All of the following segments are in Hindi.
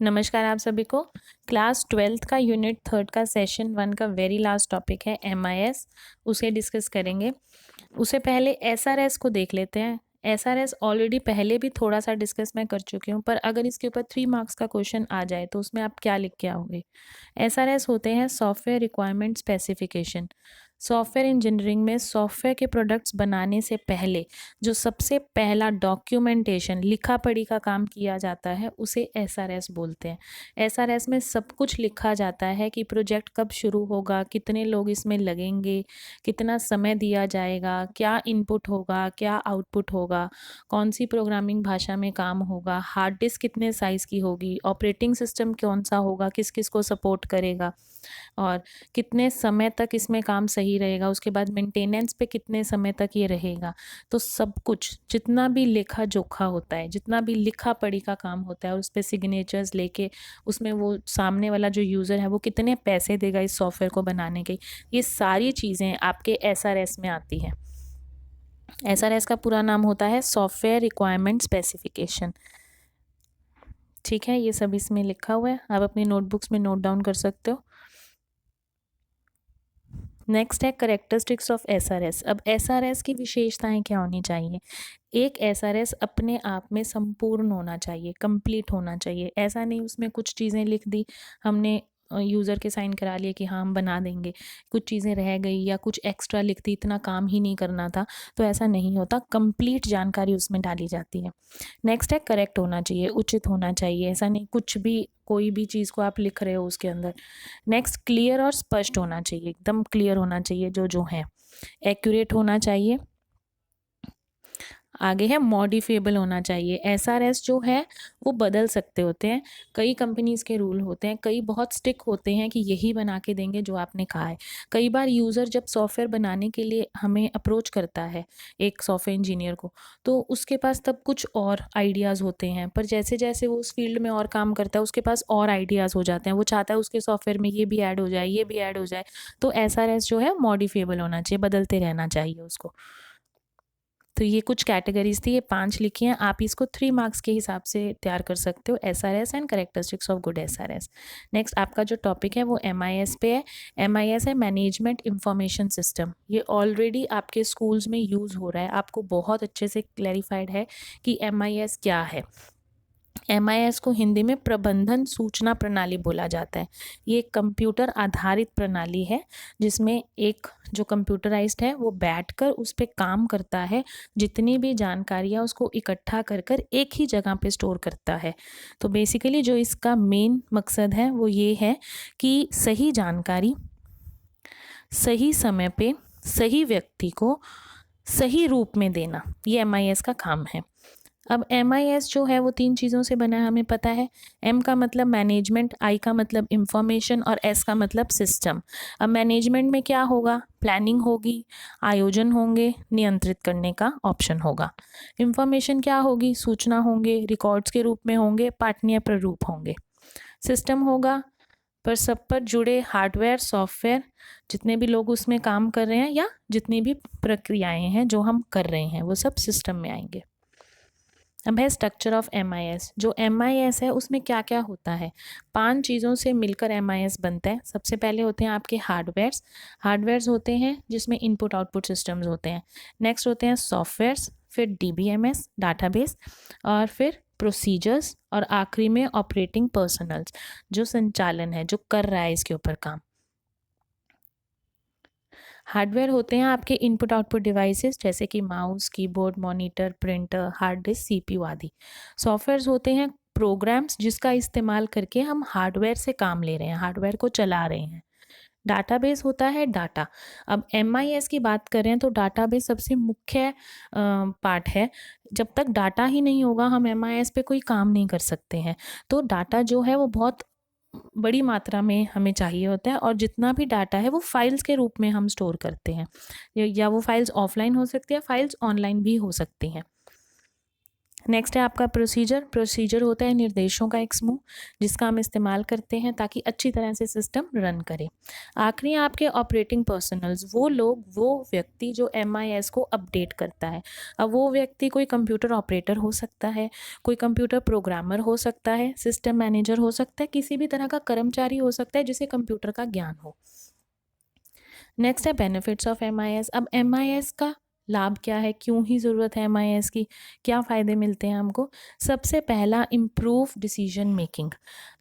नमस्कार आप सभी को। क्लास 12th का यूनिट 3 का सेशन 1 का वेरी लास्ट टॉपिक है MIS, उसे डिस्कस करेंगे। उससे पहले SRS को देख लेते हैं। SRS ऑलरेडी पहले भी थोड़ा सा डिस्कस मैं कर चुकी हूँ, पर अगर इसके ऊपर 3 मार्क्स का क्वेश्चन आ जाए तो उसमें आप क्या लिख के आओगे। SRS होते हैं software requirement specification. Software engineering में सॉफ्टवेयर के प्रोडक्ट्स बनाने से पहले जो सबसे पहला डॉक्यूमेंटेशन लिखा पढ़ी का काम किया जाता है उसे SRS बोलते हैं। SRS में सब कुछ लिखा जाता है कि प्रोजेक्ट कब शुरू होगा, कितने लोग इसमें लगेंगे, कितना समय दिया जाएगा, क्या इनपुट होगा, क्या आउटपुट होगा, कौन सी प्रोग्रामिंग भाषा में काम होगा, हार्ड डिस्क कितने साइज़ की होगी, ऑपरेटिंग सिस्टम कौन सा होगा, किस किस को सपोर्ट करेगा और कितने समय तक इसमें काम सही रहेगा, उसके बाद मेंटेनेंस पे कितने समय तक ये रहेगा। तो सब कुछ जितना भी लेखा जोखा होता है, जितना भी लिखा पढ़ी का काम होता है और उस पर सिग्नेचर्स लेके उसमें वो सामने वाला जो यूज़र है वो कितने पैसे देगा इस सॉफ्टवेयर को बनाने के, ये सारी चीज़ें आपके SRS में आती हैं। SRS का पूरा नाम होता है सॉफ्टवेयर रिक्वायरमेंट स्पेसिफिकेशन। ठीक है, ये सब इसमें लिखा हुआ है, आप अपनी नोटबुक्स में नोट डाउन कर सकते हो। नेक्स्ट है करेक्टरिस्टिक्स ऑफ SRS। अब SRS की विशेषताएं क्या होनी चाहिए। एक SRS अपने आप में संपूर्ण होना चाहिए, कंप्लीट होना चाहिए। ऐसा नहीं उसमें कुछ चीज़ें लिख दी हमने, यूज़र के साइन करा लिए कि हाँ हम बना देंगे, कुछ चीज़ें रह गई या कुछ एक्स्ट्रा लिख दी, इतना काम ही नहीं करना था, तो ऐसा नहीं होता। कंप्लीट जानकारी उसमें डाली जाती है। नेक्स्ट है करेक्ट होना चाहिए, उचित होना चाहिए। ऐसा नहीं कुछ भी कोई भी चीज़ को आप लिख रहे हो उसके अंदर। नेक्स्ट क्लियर और स्पष्ट होना चाहिए, एकदम क्लियर होना चाहिए जो जो है। एक्यूरेट होना चाहिए। आगे है मॉडिफिएबल होना चाहिए। SRS जो है वो बदल सकते होते हैं, कई कंपनीज़ के रूल होते हैं, कई बहुत स्टिक होते हैं कि यही बना के देंगे जो आपने कहा है। कई बार यूज़र जब सॉफ्टवेयर बनाने के लिए हमें अप्रोच करता है एक सॉफ्टवेयर इंजीनियर को, तो उसके पास तब कुछ और आइडियाज़ होते हैं, पर जैसे जैसे वो उस फील्ड में और काम करता है उसके पास और आइडियाज़ हो जाते हैं। वो चाहता है उसके सॉफ्टवेयर में ये भी ऐड हो जाए, ये भी ऐड हो जाए। तो SRS जो है मॉडिफिएबल होना चाहिए, बदलते रहना चाहिए उसको। तो ये कुछ कैटेगरीज थी, ये 5 लिखी हैं। आप इसको 3 मार्क्स के हिसाब से तैयार कर सकते हो, SRS and characteristics of good SRS। Next आपका जो टॉपिक है वो MIS पे है। MIS है मैनेजमेंट इंफॉर्मेशन सिस्टम। ये ऑलरेडी आपके स्कूल्स में यूज़ हो रहा है, आपको बहुत अच्छे से क्लैरिफाइड है कि MIS क्या है। MIS को हिंदी में प्रबंधन सूचना प्रणाली बोला जाता है। ये एक कंप्यूटर आधारित प्रणाली है जिसमें एक जो कंप्यूटराइज्ड है वो बैठकर उस पे काम करता है, जितनी भी जानकारियाँ उसको इकट्ठा कर कर एक ही जगह पे स्टोर करता है। तो बेसिकली जो इसका मेन मकसद है वो ये है कि सही जानकारी सही समय पे सही व्यक्ति को सही रूप में देना, ये MIS का काम है। अब MIS जो है वो 3 चीज़ों से बना है, हमें पता है। M का मतलब मैनेजमेंट, I का मतलब इंफॉर्मेशन और S का मतलब सिस्टम। अब मैनेजमेंट में क्या होगा, प्लानिंग होगी, आयोजन होंगे, नियंत्रित करने का ऑप्शन होगा। इंफॉर्मेशन क्या होगी, सूचना होंगे, रिकॉर्ड्स के रूप में होंगे, पाठनीय प्रारूप होंगे। सिस्टम होगा पर सब पर जुड़े हार्डवेयर सॉफ्टवेयर, जितने भी लोग उसमें काम कर रहे हैं या जितनी भी प्रक्रियाएं हैं जो हम कर रहे हैं वो सब सिस्टम में आएंगे। अब है स्ट्रक्चर ऑफ MIS। जो MIS है उसमें क्या क्या होता है। 5 चीज़ों से मिलकर MIS बनता है। सबसे पहले होते हैं आपके हार्डवेयर्स। हार्डवेयर्स होते हैं जिसमें इनपुट आउटपुट सिस्टम्स होते हैं। नेक्स्ट होते हैं सॉफ्टवेयर्स, फिर DBMS डाटाबेस, और फिर प्रोसीजर्स, और आखिरी में ऑपरेटिंग पर्सनल्स, जो संचालन है, जो कर रहा है इसके ऊपर काम। हार्डवेयर होते हैं आपके इनपुट आउटपुट डिवाइसेस जैसे कि mouse, keyboard, monitor, printer, hard disk, CPU आदि। सॉफ्टवेयर्स होते हैं प्रोग्राम्स जिसका इस्तेमाल करके हम हार्डवेयर से काम ले रहे हैं, हार्डवेयर को चला रहे हैं। डाटाबेस होता है डाटा। अब MIS की बात करें तो डाटाबेस सबसे मुख्य पार्ट है। जब तक डाटा ही नहीं होगा हम MIS पे कोई काम नहीं कर सकते हैं। तो डाटा जो है वो बहुत बड़ी मात्रा में हमें चाहिए होता है, और जितना भी डाटा है वो फाइल्स के रूप में हम स्टोर करते हैं, या वो फाइल्स ऑफलाइन हो सकती है, फाइल्स ऑनलाइन भी हो सकती हैं। नेक्स्ट है आपका प्रोसीजर। प्रोसीजर होता है निर्देशों का एक समूह जिसका हम इस्तेमाल करते हैं ताकि अच्छी तरह से सिस्टम रन करे। आखिरी आपके ऑपरेटिंग पर्सनल्स, वो लोग, वो व्यक्ति जो MIS को अपडेट करता है। अब वो व्यक्ति कोई कंप्यूटर ऑपरेटर हो सकता है, कोई कंप्यूटर प्रोग्रामर हो सकता है, सिस्टम मैनेजर हो सकता है, किसी भी तरह का कर्मचारी हो सकता है जिसे कंप्यूटर का ज्ञान हो। नेक्स्ट है बेनिफिट्स ऑफ MIS। अब MIS का लाभ क्या है, क्यों ही ज़रूरत है MIS की, क्या फ़ायदे मिलते हैं हमको। सबसे पहला, इम्प्रूव डिसीजन मेकिंग।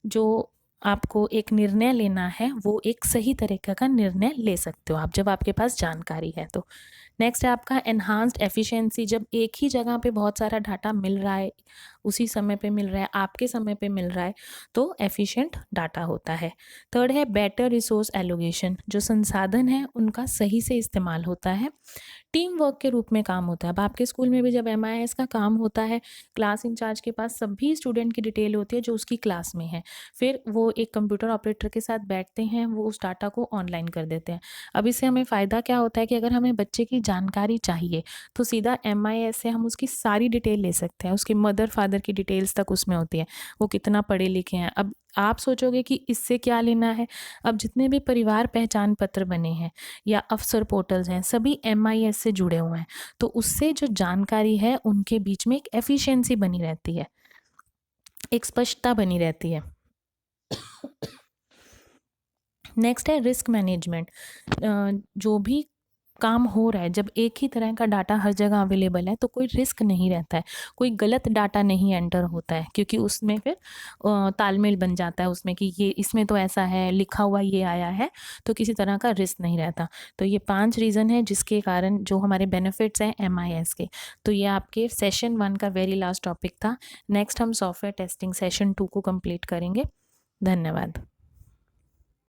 जो आपको एक निर्णय लेना है वो एक सही तरीके का निर्णय ले सकते हो आप जब आपके पास जानकारी है तो। नेक्स्ट है आपका एनहांस्ड एफिशिएंसी। जब एक ही जगह पे बहुत सारा डाटा मिल रहा है, उसी समय पे मिल रहा है, आपके समय पे मिल रहा है, तो एफिशिएंट डाटा होता है। थर्ड है बेटर रिसोर्स एलोकेशन। जो संसाधन है उनका सही से इस्तेमाल होता है, टीम वर्क के रूप में काम होता है। अब आपके स्कूल में भी जब MIS का काम होता है, क्लास इंचार्ज के पास सभी स्टूडेंट की डिटेल होती है जो उसकी क्लास में है। फिर वो एक कंप्यूटर ऑपरेटर के साथ बैठते हैं, वो उस डाटा को ऑनलाइन कर देते हैं। अब इससे हमें फ़ायदा क्या होता है कि अगर हमें बच्चे की जानकारी चाहिए तो सीधा MIS से हम उसकी सारी डिटेल ले सकते हैं। उसके मदर फादर की डिटेल्स तक उसमें होती है, वो कितना पढ़े लिखे हैं। अब आप सोचोगे कि इससे क्या लेना है। अब जितने भी परिवार पहचान पत्र बने हैं या अफसर पोर्टल्स हैं, सभी MIS से जुड़े हुए हैं, तो उससे जो जानकारी है उनके बीच में एक एफिशिएंसी बनी रहती है, एक स्पष्टता बनी रहती है। नेक्स्ट है रिस्क मैनेजमेंट। जो भी काम हो रहा है, जब एक ही तरह का डाटा हर जगह अवेलेबल है तो कोई रिस्क नहीं रहता है, कोई गलत डाटा नहीं एंटर होता है, क्योंकि उसमें फिर तालमेल बन जाता है उसमें कि ये इसमें तो ऐसा है लिखा हुआ, ये आया है, तो किसी तरह का रिस्क नहीं रहता। तो ये 5 रीज़न है जिसके कारण जो हमारे बेनिफिट्स हैं MIS के। तो ये आपके सेशन 1 का वेरी लास्ट टॉपिक था। नेक्स्ट हम सॉफ्टवेयर टेस्टिंग सेशन 2 को कंप्लीट करेंगे। धन्यवाद।